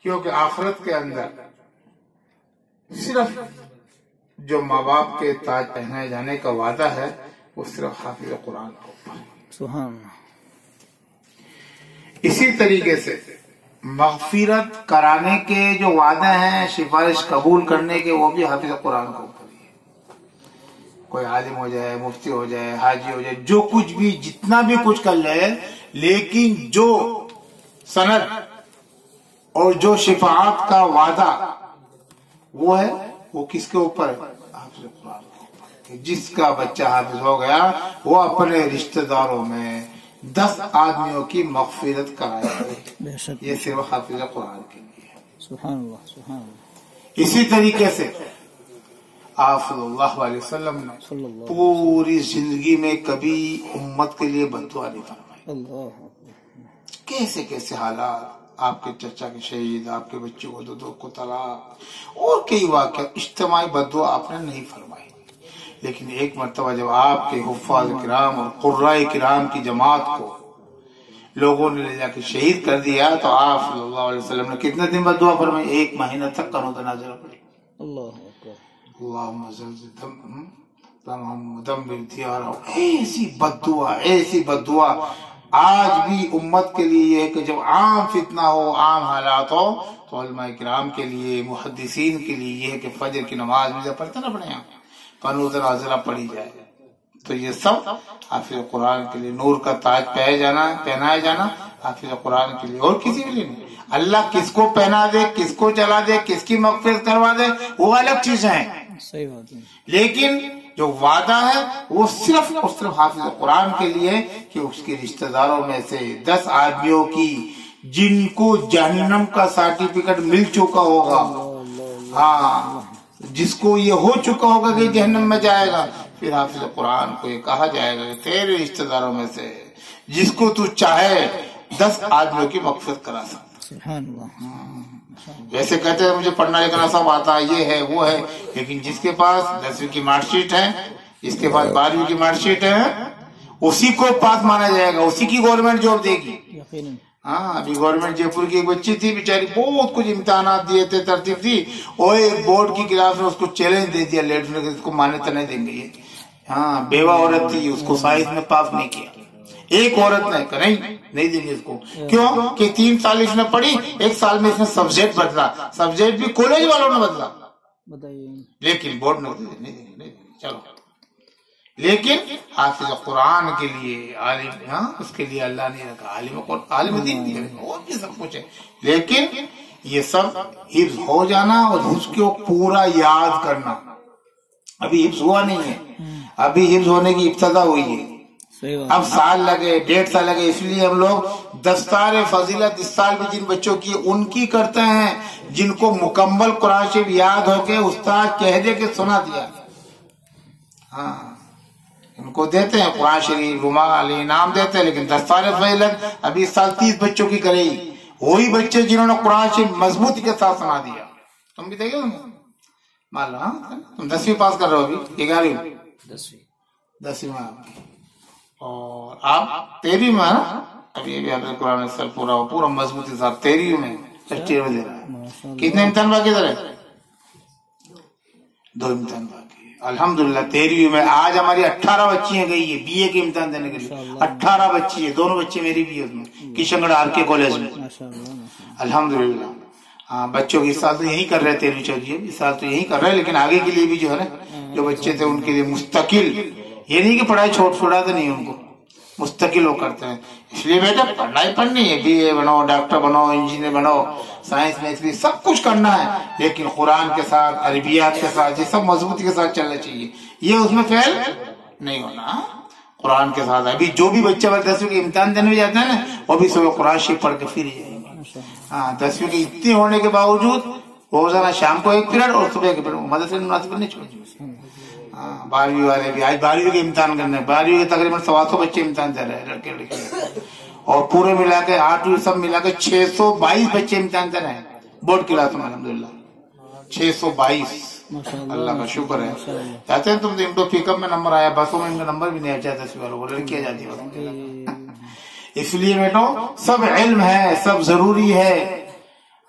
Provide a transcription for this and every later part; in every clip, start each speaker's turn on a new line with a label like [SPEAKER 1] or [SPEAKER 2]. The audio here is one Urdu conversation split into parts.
[SPEAKER 1] کیونکہ آخرت کے اندر صرف جو ماں باپ کے تاج پہنائے جانے کا وعدہ ہے وہ صرف حافظ قرآن کے اوپر ہے۔
[SPEAKER 2] سبحان اللہ۔
[SPEAKER 1] اسی طریقے سے مغفرت کرانے کے جو وعدے ہیں، سفارش قبول کرنے کے، وہ بھی حافظ قرآن کے اوپر ہی ہے۔ کوئی عالم ہو جائے، مفتی ہو جائے، حاجی ہو جائے، جو کچھ بھی جتنا بھی کچھ کر لے، لیکن جو سند اور جو شفاعت کا وعدہ وہ ہے، وہ کس کے اوپر ہے؟ حافظ قرآن کے اوپر۔ کہ جس کا بچہ حافظ ہو گیا وہ اپنے رشتہ داروں میں 10 آدمیوں کی مغفرت کرائے گا، یہ صرف حافظ قرآن کے لیے ہے۔
[SPEAKER 2] سبحان اللہ، سبحان اللہ۔
[SPEAKER 1] اسی طریقے سے آپ صلی اللہ علیہ وسلم نے پوری زندگی میں کبھی امت کے لیے بد دعا نہیں فرمائی۔
[SPEAKER 2] اللہ،
[SPEAKER 1] کیسے کیسے حالات، آپ کے چچا کے شہید، آپ کے بچوں کو دو کو طلاق اور کئی واقعات، اجتماعی بد دعا آپ نے نہیں فرمائی۔ لیکن ایک مرتبہ جب آپ کے حفاظ کرام اور قرائے کرام کی جماعت کو لوگوں نے لے جا کے شہید کر دیا تو آپ صلی اللہ علیہ وسلم نے کتنے دن بد دعا فرمائی؟ 1 مہینہ تک قنوت نازلہ پڑی۔
[SPEAKER 2] اللہ اکبر۔
[SPEAKER 1] اللہم زلزل دم دیارہ، ایسی بد دعا، ایسی بد دعا۔ آج بھی امت کے لیے یہ ہے کہ جب عام فتنہ ہو، عام حالات ہو، تو علماء کرام کے لیے، محدثین کے لیے یہ ہے کہ فجر کی نماز میں جب پڑھتے نہ پڑھیں قنوت نازلہ پڑھی جائے، تو یہ سب حافظ قرآن کے لیے نور کا تاج پہنایا جانا حافظ قرآن کے لیے، اور کسی کے لیے نہیں۔ اللہ کس کو پہنا دے، کس کو چلا دے، کس کی مغفرت کروا دے، وہ الگ چیزیں ہیں،
[SPEAKER 2] صحیح بات ہے۔
[SPEAKER 1] لیکن جو وعدہ ہے وہ صرف اور صرف حافظ قرآن کے لیے کہ اس کے رشتہ داروں میں سے 10 آدمیوں کی جن کو جہنم کا سرٹیفکیٹ مل چکا ہوگا، ہاں، جس کو یہ ہو چکا ہوگا کہ جہنم میں جائے گا، پھر حافظ قرآن کو یہ کہا جائے گا کہ تیرے رشتہ داروں میں سے جس کو تو چاہے 10 آدمیوں کی مغفرت کرا سکتا۔
[SPEAKER 2] سبحان اللہ۔
[SPEAKER 1] ویسے کہتے ہیں مجھے پڑھنا لکھنا سب آتا ہے، یہ ہے وہ ہے، لیکن جس کے پاس 10ویں کی مارک شیٹ ہے، جس کے پاس 12ویں کی مارک شیٹ ہے، اسی کو پاس مانا جائے گا، اسی کی گورنمنٹ جاب دے گی۔
[SPEAKER 2] یقیناً۔
[SPEAKER 1] ہاں، ابھی گورنمنٹ جے پور کی ایک بچی تھی بیچاری، بہت کچھ امتحانات دیے تھے، ترتیب تھی، اور ایک بورڈ کی کلاس میں اس کو چیلنج دے دیا لیڈیز نے کہ اس کو مانیتا نہیں دیں گے یہ۔ ہاں، بیوہ عورت تھی، اس کو سائنس میں پاس نہیں کیا۔ ایک عورت نے کہا نہیں دیں گے اس کو، کیوں کہ 3 سال اس نے پڑھی، 1 سال میں اس نے سبجیکٹ بدلا، سبجیکٹ بھی کالج والوں نے بدلا،
[SPEAKER 2] بتائیے۔
[SPEAKER 1] لیکن بورڈ نے نہیں دیں گے، چلو۔ لیکن حافظ قرآن کے لیے عالم، ہاں، اس کے لیے اللہ نے رکھا عالم دین دیا، اور بھی سب کچھ ہے، لیکن یہ سب حفظ ہو جانا اور حفظ کو پورا یاد کرنا۔ ابھی حفظ ہوا نہیں ہے، ابھی حفظ ہونے کی ابتدا ہوئی ہے، اب سال لگے، 1.5 سال لگے، اس لیے ہم لوگ دستار فضیلت اس سال بھی جن بچوں کی ان کی کرتے ہیں جن کو مکمل قرآن شریف یاد ہو کے استاد کہہ دے کے سنا دیا، ہاں، ان کو دیتے ہیں قرآن شریف، رومال، انعام دیتے ہیں، لیکن دستار فضیلت ابھی اس سال 30 بچوں کی کرے گی، وہی بچے جنہوں نے قرآن شریف مضبوطی کے ساتھ سنا دیا۔ تم بھی دیکھے مان لو، تم 10ویں پاس کر رہے ہو، ابھی 11ویں 10ویں میں آپ کی، اور آپ 13ویں میں، ابھی آپ نے قرآن سر پورا مضبوطی کے ساتھ 13ویں میں فرسٹ ایئر میں دے رہا ہے۔ کتنے امتحان باقی ادھر ہے؟ 2 امتحان باقی، الحمدللہ 13ویں میں۔ آج ہماری 18 بچیاں گئی ہے بی اے کے امتحان دینے کے لیے، 18 بچی ہے، دونوں بچے میری بھی ہے اس میں، کشن گڑھ آر کے کالج میں، الحمدللہ۔ ہاں، بچوں کی اس سال تو یہی کر رہے تھے، 13ویں اس سال تو یہی کر رہے ہیں، لیکن آگے کے لیے بھی جو ہے نا، جو بچے تھے ان کے لیے مستقل، یہ نہیں کہ پڑھائی چھوڑاتے نہیں، ان کو مستقل وہ کرتے ہیں۔ اس لیے بیٹا پڑھائی پڑھنی ہے، بی اے بنو، ڈاکٹر بنو، انجینئر بنو، سائنس میں اس لیے سب کچھ کرنا ہے، لیکن قرآن کے ساتھ، عربیات کے ساتھ، یہ سب مضبوطی کے ساتھ چلنا چاہیے، یہ اس میں فیل نہیں ہونا۔ قرآن کے ساتھ ابھی جو بھی بچہ 10ویں کے امتحان دینے میں جاتا ہے نا، وہ بھی صبح قرآن شریف پڑھ کے پھر ہی جائیں گے۔ ہاں، 10ویں کے اتنے ہونے کے باوجود روزانہ شام کو 1 پیریڈ اور صبح کے پیریڈ مدرسے مناسب نہیں چھوڑیں۔ ہاں، 12ویں والے بھی آج 12ویں کے امتحان کرنے، 12ویں کے تقریباً 125 بچے امتحان دے رہے ہیں، لڑکے لڑکے، اور پورے ملا کے 8ویں سب ملا کے 622 بچے امتحان دے رہے ہیں بورڈ کلاس میں، الحمدللہ 622، اللہ کا شکر ہے۔ چاہتے ہیں تم تو پک اپ میں نمبر آیا، بسوں میں ان کا نمبر بھی نہیں آیا، چاہتے والوں کو لڑکیاں جاتی ہے۔ اس لیے بیٹو سب علم ہے، سب ضروری ہے،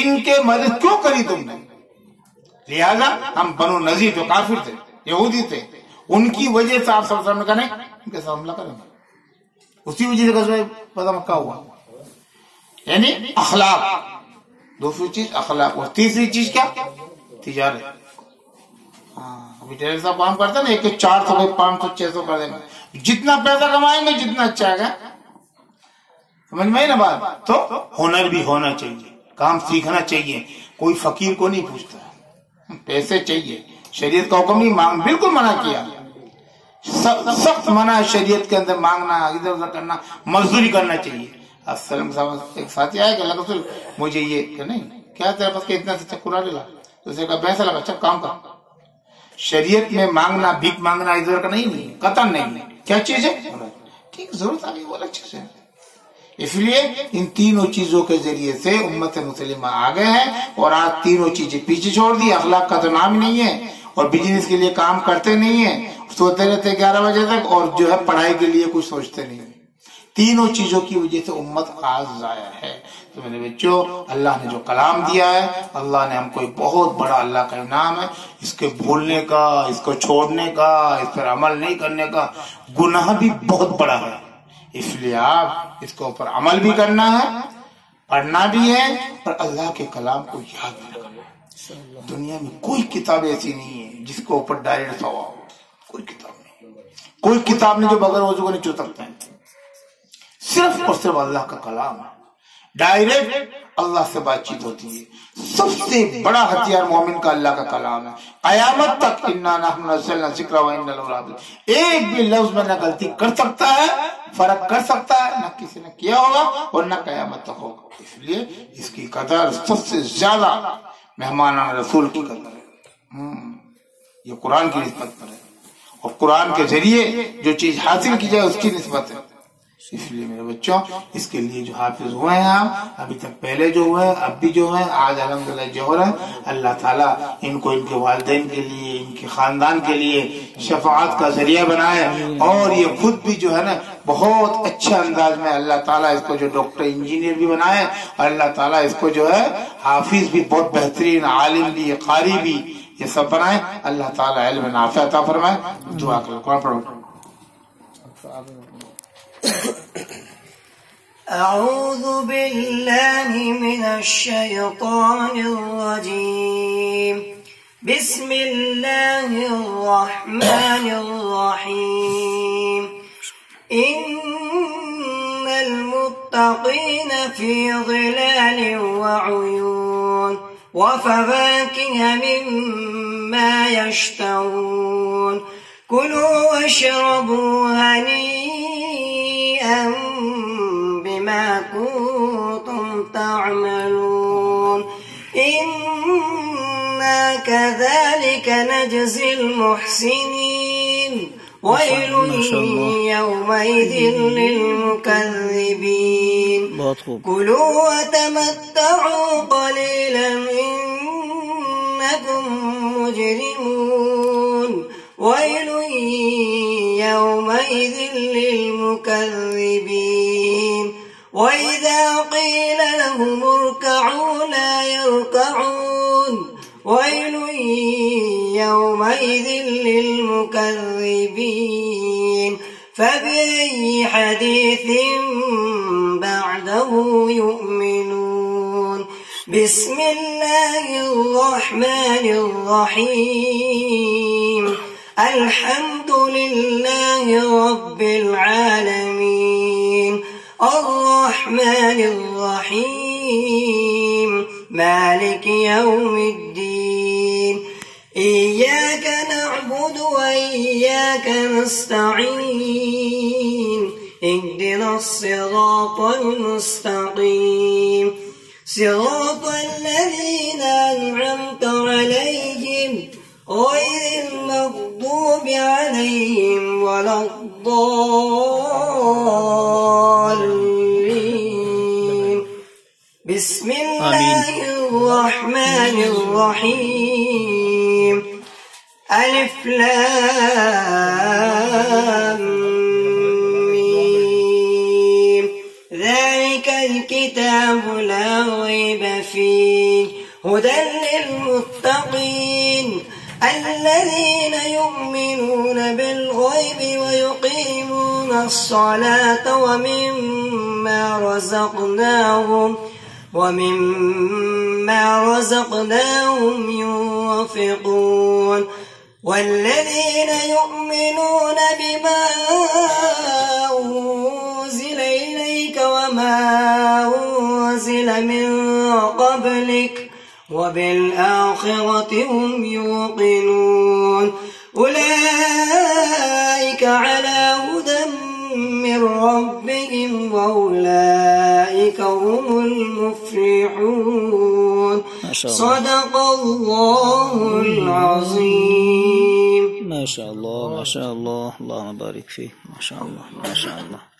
[SPEAKER 1] ان کے مدد کیوں کری تم نے؟ لہذا ہم بنو نذیر جو کافر تھے، یہودی تھے، ان کی وجہ سے آپ صلی اللہ علیہ وسلم نے کہا نہیں ان کے ساتھ حملہ کریں گے. اسی وجہ سے غزوہ فتح مکہ ہوا. یعنی اخلاق، دوسری چیز اخلاق، اور تیسری چیز کیا؟ تجارت. ابھی ٹیلر صاحب کام کرتے ہیں نا، ایک 400 500 600 کر دیں گے، جتنا پیسہ کمائیں گے جتنا اچھا ہے. سمجھ میں نا بات؟ تو ہنر بھی ہونا چاہیے، کام سیکھنا چاہیے. کوئی فقیر کو نہیں پوچھتا، پیسے چاہیے. شریعت کا حکم نہیں مانگ، بالکل منع کیا، سخت منع ہے شریعت کے اندر مانگنا، ادھر ادھر کرنا، مزدوری کرنا چاہیے. السلام صاحب ایک ساتھی آیا کہ اللہ رسول مجھے یہ کہ نہیں کیا تیرے پاس کہ اتنا سے چکر ڈلا، تو اسے کہا پیسہ لگا، اچھا کام کر. شریعت میں مانگنا، بھیک مانگنا ادھر کا نہیں، قطعاً نہیں. کیا چیز ہے؟ ٹھیک، ضرورت آ گئی بول اچھے سے. اس لیے ان تینوں چیزوں کے ذریعے سے امت مسلمہ آگے ہیں، اور آج تینوں چیزیں پیچھے چھوڑ دی. اخلاق کا تو نام نہیں ہے، اور بزنس کے لیے کام کرتے نہیں ہیں، سوتے رہتے 11 بجے تک، اور جو ہے پڑھائی کے لیے کچھ سوچتے نہیں. تینوں چیزوں کی وجہ سے امت آج ضائع ہے. تو میرے بچوں، اللہ نے جو کلام دیا ہے، اللہ نے ہم کو ایک بہت بڑا اللہ کا انعام ہے. اس کے بھولنے کا، اس کو چھوڑنے کا، اس پر عمل نہیں کرنے کا گناہ بھی بہت بڑا ہے. اس لیے آپ اس کے اوپر عمل بھی کرنا ہے، پڑھنا بھی ہے، اور اللہ کے کلام کو یاد بھی رکھنا ہے. دنیا میں کوئی کتاب ایسی نہیں ہے جس کے اوپر ڈائریکٹ ثواب ہو. کوئی کتاب نہیں، کوئی کتاب نہیں جو بغیر وضو کے نہیں چھو سکتا ہے. صرف اور صرف اللہ کا کلام ہے. ڈائریکٹ اللہ سے بات چیت ہوتی ہے. سب سے بڑا ہتھیار مومن کا اللہ کا کلام ہے. قیامت تک انا نحن نزلنا الذکر وانا له لحافظون. ایک بھی لفظ میں نہ غلطی کر سکتا ہے، فرق کر سکتا ہے، نہ کسی نے کیا ہوگا اور نہ قیامت تک ہوگا. اس لیے اس کی قدر سب سے زیادہ مہمان رسول کی قدر ہے. یہ قرآن کی نسبت پر ہے، اور قرآن کے ذریعے جو چیز حاصل کی جائے اس کی نسبت ہے. اس لیے میرے بچوں، اس کے لیے جو حافظ ہوئے ہیں آپ ابھی تک، پہلے جو ہوئے اب بھی جو ہیں، آج الحمدللہ جو ہو رہا ہے، اللہ تعالیٰ ان کو ان کے والدین کے لیے، ان کے خاندان کے لیے شفاعت کا ذریعہ بنائے. اور یہ خود بھی جو ہے نا بہت اچھے انداز میں اللہ تعالیٰ اس کو جو ڈاکٹر انجینئر بھی بنائے، اور اللہ تعالیٰ اس کو جو ہے حافظ بھی، بہت بہترین عالم بھی، قاری بھی، یہ سب بنائے. اللہ تعالیٰ علم نافع عطا فرمائے. دعا کرو. قرآن پڑھو.
[SPEAKER 3] أعوذ بالله من الشيطان الرجيم. بسم الله الرحمن الرحيم. إن المتقين في ظلال وعيون وفواكه مما يشتهون. كلوا واشربوا هنيئا بما كنتم تعملون. إنا كذلك نجزي المحسنين. ويل يومئذ للمكذبين. كلوا وتمتعوا قليلا إنكم مجرمون. ويل يومئذ للمكذبين. وإذا قيل لهم اركعوا لا يركعون. ويل يومئذ للمكذبين. فبأي حديث بعده يؤمنون. بسم الله الرحمن الرحيم. الحمد لله رب العالمين. الرحمن الرحيم. مالك يوم الدين. إياك نعبد وإياك نستعين. اهدنا الصراط المستقيم. صراط الذين أنعمت عليهم غير المغضوب عليهم ولا الضالين. بسم الله الرحمن الرحيم. ألف لام ميم. ذلك الكتاب لا ريب فيه هدى للمتقين الذين يؤمنون بالغيب ويقيمون الصلاة ومما رزقناهم ينفقون والذين يؤمنون بما أنزل إليك وما أنزل من قبلك وبالآخرة هم يوقنون أولئك على هدى من ربهم وأولئك هم المفلحون صدق الله العظيم.
[SPEAKER 2] ما شاء الله ما شاء الله، اللهم بارك فيه، ما شاء الله ما شاء الله.